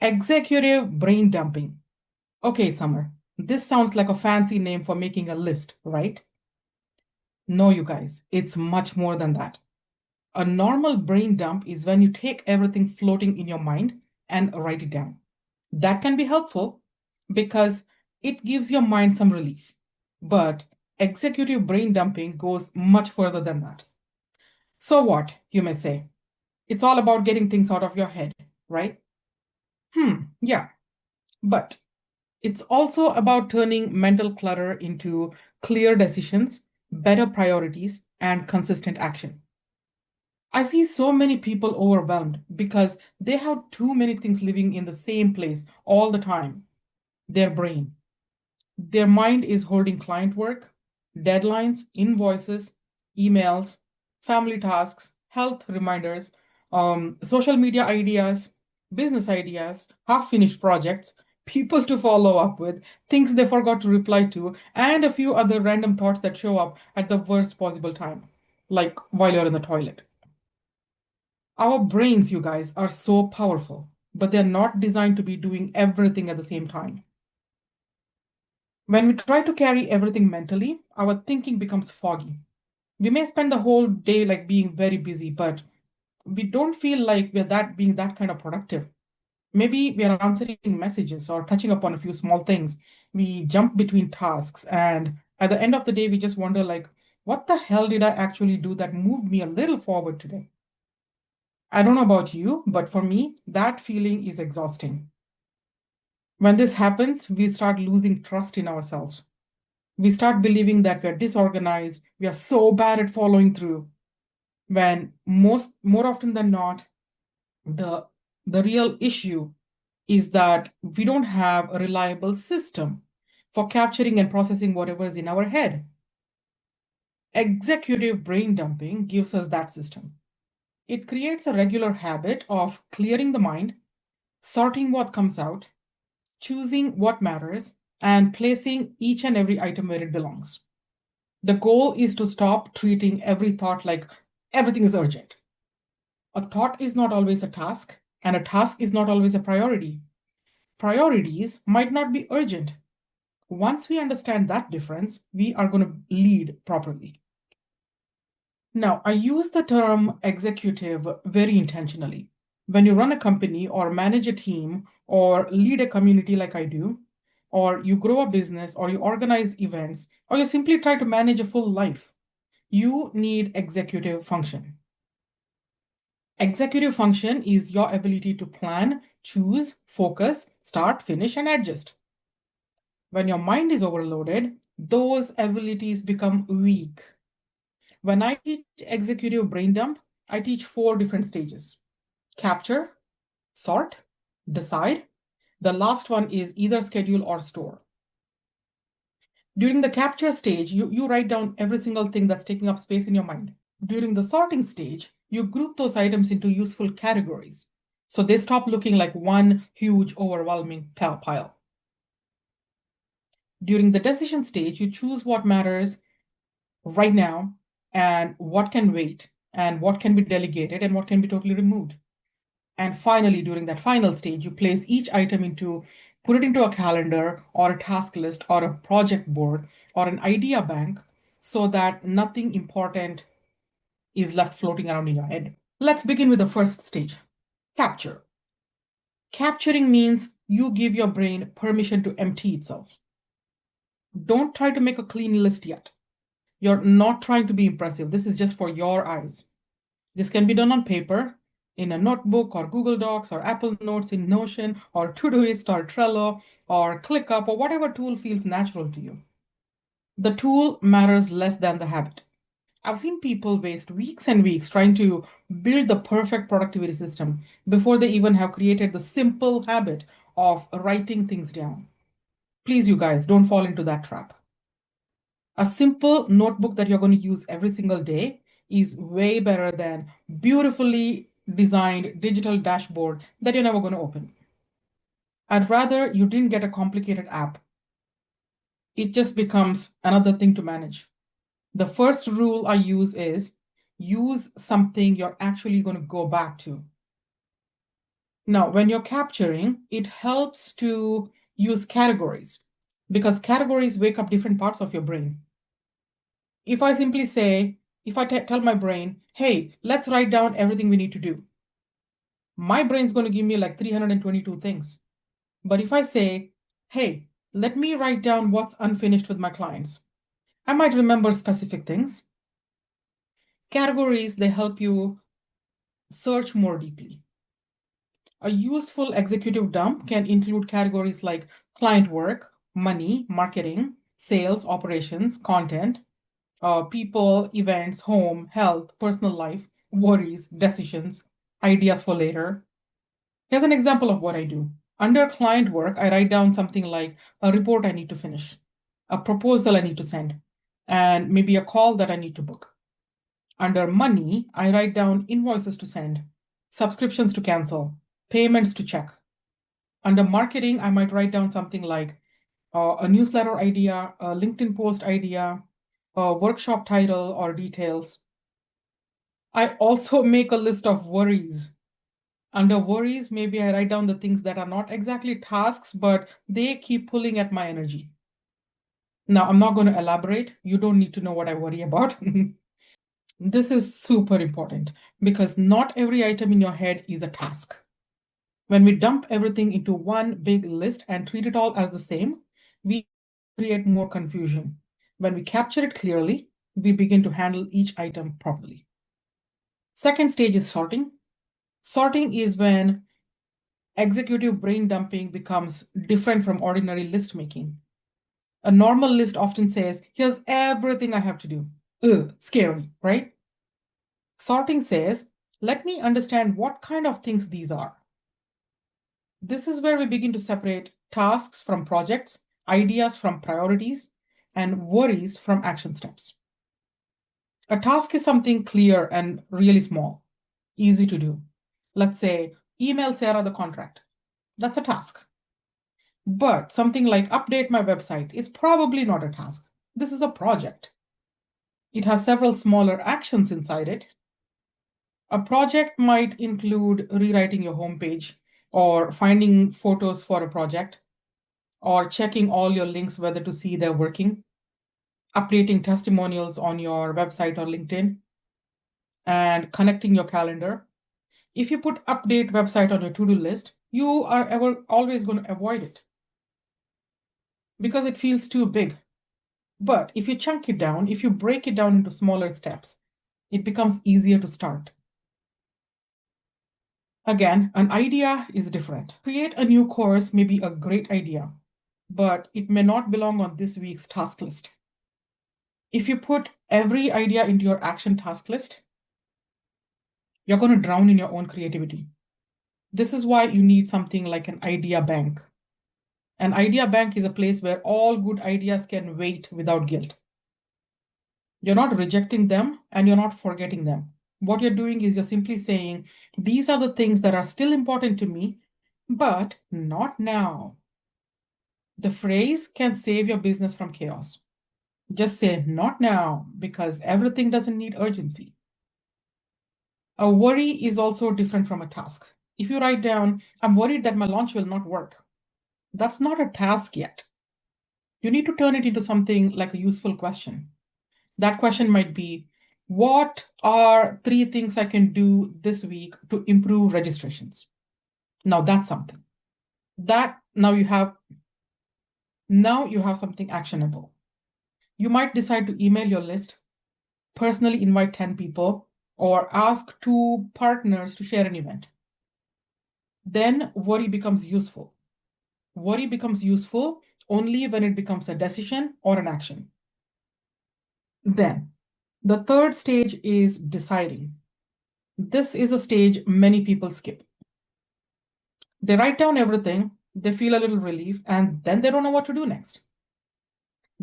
Executive brain dumping. Okay, Summer, this sounds like a fancy name for making a list, right? No, you guys, it's much more than that. A normal brain dump is when you take everything floating in your mind and write it down. That can be helpful because it gives your mind some relief. But executive brain dumping goes much further than that. So what, you may say? It's all about getting things out of your head, right? Yeah. But it's also about turning mental clutter into clear decisions, better priorities, and consistent action. I see so many people overwhelmed because they have too many things living in the same place all the time. Their brain. Their mind is holding client work, deadlines, invoices, emails, family tasks, health reminders, social media ideas, business ideas, half finished projects, people to follow up with, things they forgot to reply to, and a few other random thoughts that show up at the worst possible time, like while you're in the toilet. Our brains, you guys, are so powerful, but they're not designed to be doing everything at the same time. When we try to carry everything mentally, our thinking becomes foggy. We may spend the whole day like being very busy, but we don't feel like we're that being that kind of productive. Maybe we are answering messages or touching upon a few small things. We jump between tasks, and at the end of the day, we just wonder like, what the hell did I actually do that moved me a little forward today? I don't know about you, but for me, that feeling is exhausting. When this happens, we start losing trust in ourselves. We start believing that we are disorganized, we are so bad at following through, when more often than not, the the real issue is that we don't have a reliable system for capturing and processing whatever is in our head. Executive brain dumping gives us that system. It creates a regular habit of clearing the mind, sorting what comes out, choosing what matters, and placing each and every item where it belongs. The goal is to stop treating every thought like everything is urgent. A thought is not always a task, and a task is not always a priority. Priorities might not be urgent. Once we understand that difference, we are going to lead properly. Now, I use the term executive very intentionally. When you run a company or manage a team or lead a community like I do, or you grow a business or you organize events, or you simply try to manage a full life, you need executive function. Executive function is your ability to plan, choose, focus, start, finish, and adjust. When your mind is overloaded, those abilities become weak. When I teach executive brain dump, I teach four different stages: capture, sort, decide. The last one is either schedule or store. During the capture stage, you write down every single thing that's taking up space in your mind. During the sorting stage, you group those items into useful categories. So they stop looking like one huge, overwhelming pile. During the decision stage, you choose what matters right now and what can wait and what can be delegated and what can be totally removed. And finally, during that final stage, you place each item put it into a calendar or a task list or a project board or an idea bank so that nothing important is left floating around in your head. Let's begin with the first stage, capture. Capturing means you give your brain permission to empty itself. Don't try to make a clean list yet. You're not trying to be impressive. This is just for your eyes. This can be done on paper, in a notebook or Google Docs or Apple Notes in Notion or Todoist or Trello or ClickUp or whatever tool feels natural to you. The tool matters less than the habit. I've seen people waste weeks and weeks trying to build the perfect productivity system before they even have created the simple habit of writing things down. Please, you guys, don't fall into that trap. A simple notebook that you're going to use every single day is way better than beautifully designed digital dashboard that you're never going to open. I'd rather you didn't get a complicated app. It just becomes another thing to manage. The first rule I use is use something you're actually going to go back to. Now, when you're capturing, it helps to use categories because categories wake up different parts of your brain. If I simply say, if I tell my brain, hey, let's write down everything we need to do, my brain's going to give me like 322 things. But if I say, hey, let me write down what's unfinished with my clients, I might remember specific things. Categories, they help you search more deeply. A useful executive dump can include categories like client work, money, marketing, sales, operations, content, people, events, home, health, personal life, worries, decisions, ideas for later. Here's an example of what I do. Under client work, I write down something like a report I need to finish, a proposal I need to send, and maybe a call that I need to book. Under money, I write down invoices to send, subscriptions to cancel, payments to check. Under marketing, I might write down something like a newsletter idea, a LinkedIn post idea, a workshop title or details. I also make a list of worries. Under worries, maybe I write down the things that are not exactly tasks, but they keep pulling at my energy. Now, I'm not going to elaborate. You don't need to know what I worry about. This is super important because not every item in your head is a task. When we dump everything into one big list and treat it all as the same, we create more confusion. When we capture it clearly, we begin to handle each item properly. Second stage is sorting. Sorting is when executive brain dumping becomes different from ordinary list making. A normal list often says, here's everything I have to do. Ugh, scary, right? Sorting says, let me understand what kind of things these are. This is where we begin to separate tasks from projects, ideas from priorities, and worries from action steps. A task is something clear and really small, easy to do. Let's say, email Sarah the contract. That's a task. But something like update my website is probably not a task. This is a project. It has several smaller actions inside it. A project might include rewriting your homepage or finding photos for a project or checking all your links whether to see they're working, updating testimonials on your website or LinkedIn, and connecting your calendar. If you put update website on your to-do list, you are always going to avoid it because it feels too big. But if you chunk it down, if you break it down into smaller steps, it becomes easier to start. Again, an idea is different. Create a new course may be a great idea, but it may not belong on this week's task list. If you put every idea into your action task list, you're going to drown in your own creativity. This is why you need something like an idea bank. An idea bank is a place where all good ideas can wait without guilt. You're not rejecting them and you're not forgetting them. What you're doing is you're simply saying, these are the things that are still important to me, but not now. The phrase can save your business from chaos. Just say, not now, because everything doesn't need urgency. A worry is also different from a task. If you write down, I'm worried that my launch will not work, that's not a task yet. You need to turn it into something like a useful question. That question might be, what are 3 things I can do this week to improve registrations? Now that's something. That now you have something actionable. You might decide to email your list, personally invite 10 people, or ask 2 partners to share an event. Then worry becomes useful. Worry becomes useful only when it becomes a decision or an action. Then, the third stage is deciding. This is the stage many people skip. They write down everything, they feel a little relief, and then they don't know what to do next.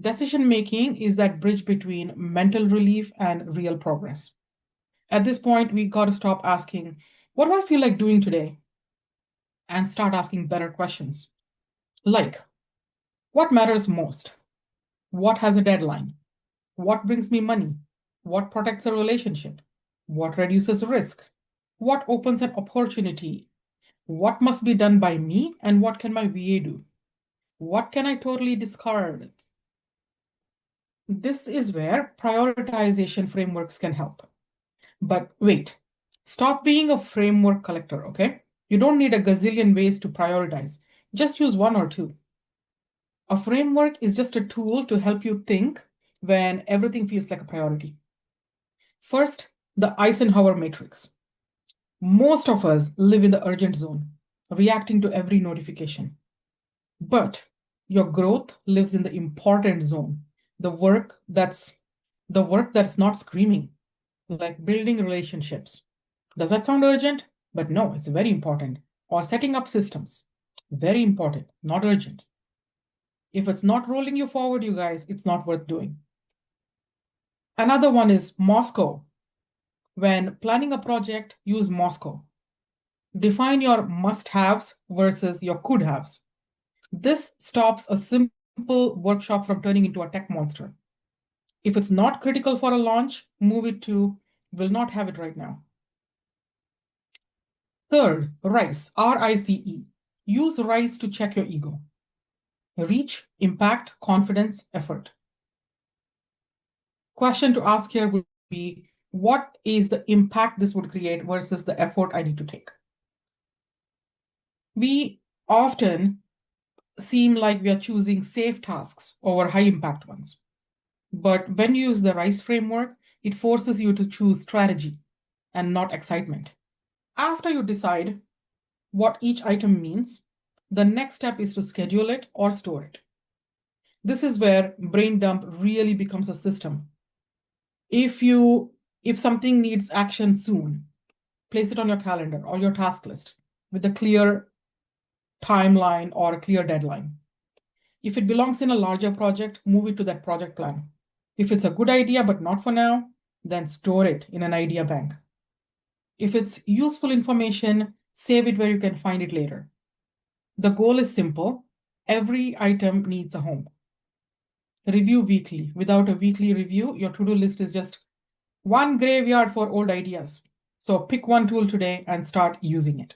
Decision making is that bridge between mental relief and real progress. At this point, we got to stop asking, what do I feel like doing today? And start asking better questions. Like, what matters most? What has a deadline? What brings me money? What protects a relationship? What reduces risk? What opens an opportunity? What must be done by me and what can my VA do? What can I totally discard? This is where prioritization frameworks can help. But wait, stop being a framework collector, okay? You don't need a gazillion ways to prioritize. Just use one or two. A framework is just a tool to help you think when everything feels like a priority. First, the Eisenhower matrix. Most of us live in the urgent zone, reacting to every notification. But your growth lives in the important zone, the work that's not screaming, like building relationships. Does that sound urgent? But no, it's very important. Or setting up systems. Very important, not urgent. If it's not rolling you forward, you guys, it's not worth doing. Another one is Moscow. When planning a project, use Moscow. Define your must-haves versus your could-haves. This stops a simple workshop from turning into a tech monster. If it's not critical for a launch, move it to will not have it right now. Third, RICE, R-I-C-E. Use RICE to check your ego. Reach, impact, confidence, effort. Question to ask here would be, what is the impact this would create versus the effort I need to take? We often seem like we are choosing safe tasks over high impact ones. But when you use the RICE framework, it forces you to choose strategy and not excitement. After you decide what each item means, the next step is to schedule it or store it. This is where brain dump really becomes a system. If something needs action soon, place it on your calendar or your task list with a clear timeline or a clear deadline. If it belongs in a larger project, move it to that project plan. If it's a good idea but not for now, then store it in an idea bank. If it's useful information, save it where you can find it later. The goal is simple. Every item needs a home. Review weekly. Without a weekly review, your to-do list is just one graveyard for old ideas. So pick one tool today and start using it.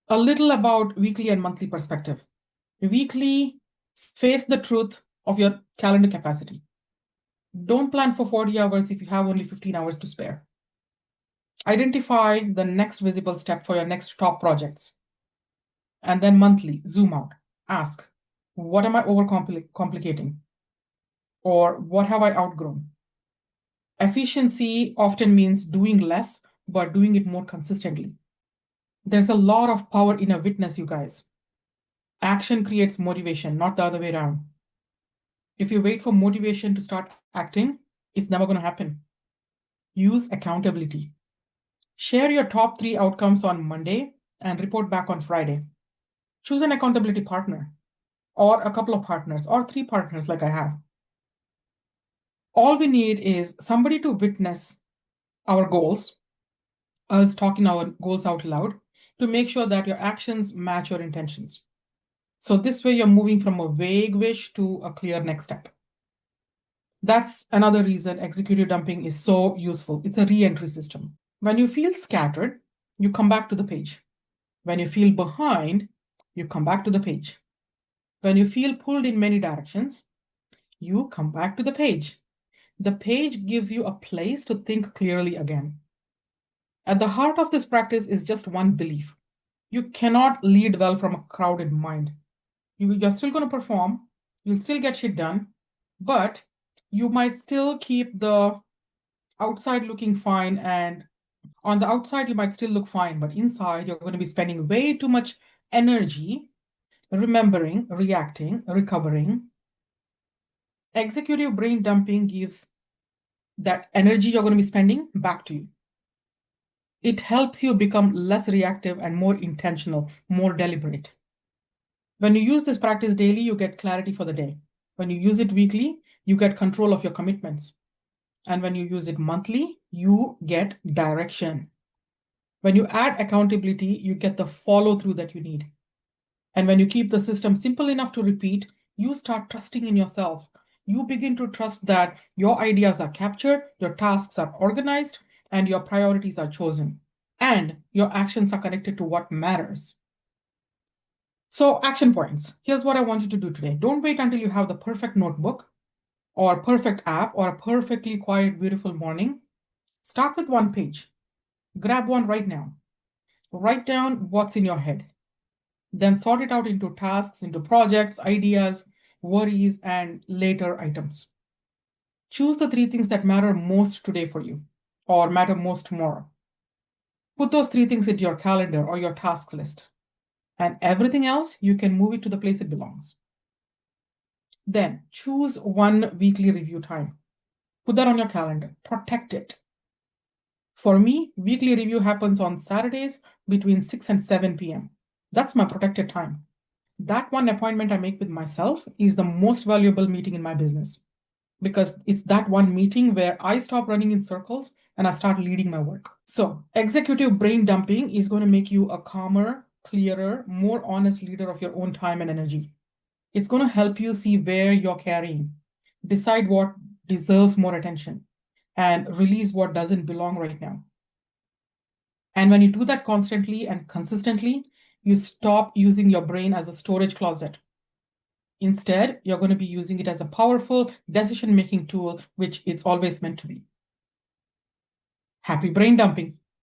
A little about weekly and monthly perspective. Weekly, face the truth of your calendar capacity. Don't plan for 40 hours if you have only 15 hours to spare. Identify the next visible step for your next top projects. And then monthly, zoom out. Ask, what am I overcomplicating? Or what have I outgrown? Efficiency often means doing less, but doing it more consistently. There's a lot of power in a witness, you guys. Action creates motivation, not the other way around. If you wait for motivation to start acting, it's never going to happen. Use accountability. Share your top 3 outcomes on Monday and report back on Friday. Choose an accountability partner or a couple of partners or 3 partners like I have. All we need is somebody to witness our goals, us talking our goals out loud, to make sure that your actions match your intentions. So this way you're moving from a vague wish to a clear next step. That's another reason executive dumping is so useful. It's a re-entry system. When you feel scattered, you come back to the page. When you feel behind, you come back to the page. When you feel pulled in many directions, you come back to the page. The page gives you a place to think clearly again. At the heart of this practice is just one belief. You cannot lead well from a crowded mind. You're still going to perform, you'll still get shit done, but you might still keep the outside looking fine, and on the outside you might still look fine, but inside you're going to be spending way too much energy remembering, reacting, recovering. Executive brain dumping gives that energy you're going to be spending back to you. It helps you become less reactive and more intentional, more deliberate. When you use this practice daily, you get clarity for the day. When you use it weekly, you get control of your commitments. And when you use it monthly, you get direction. When you add accountability, you get the follow through that you need. And when you keep the system simple enough to repeat, you start trusting in yourself. You begin to trust that your ideas are captured, your tasks are organized, and your priorities are chosen. And your actions are connected to what matters. So action points. Here's what I want you to do today. Don't wait until you have the perfect notebook or perfect app or a perfectly quiet, beautiful morning. Start with one page. Grab one right now. Write down what's in your head. Then sort it out into tasks, into projects, ideas, worries, and later items. Choose the three things that matter most today for you or matter most tomorrow. Put those three things into your calendar or your tasks list. And everything else, you can move it to the place it belongs. Then choose one weekly review time. Put that on your calendar. Protect it. For me, weekly review happens on Saturdays between 6 and 7 p.m. That's my protected time. That one appointment I make with myself is the most valuable meeting in my business because it's that one meeting where I stop running in circles and I start leading my work. So executive brain dumping is going to make you a calmer, clearer, more honest leader of your own time and energy. It's going to help you see where you're carrying, decide what deserves more attention, and release what doesn't belong right now. And when you do that constantly and consistently, you stop using your brain as a storage closet. Instead, you're going to be using it as a powerful decision-making tool, which it's always meant to be. Happy brain dumping.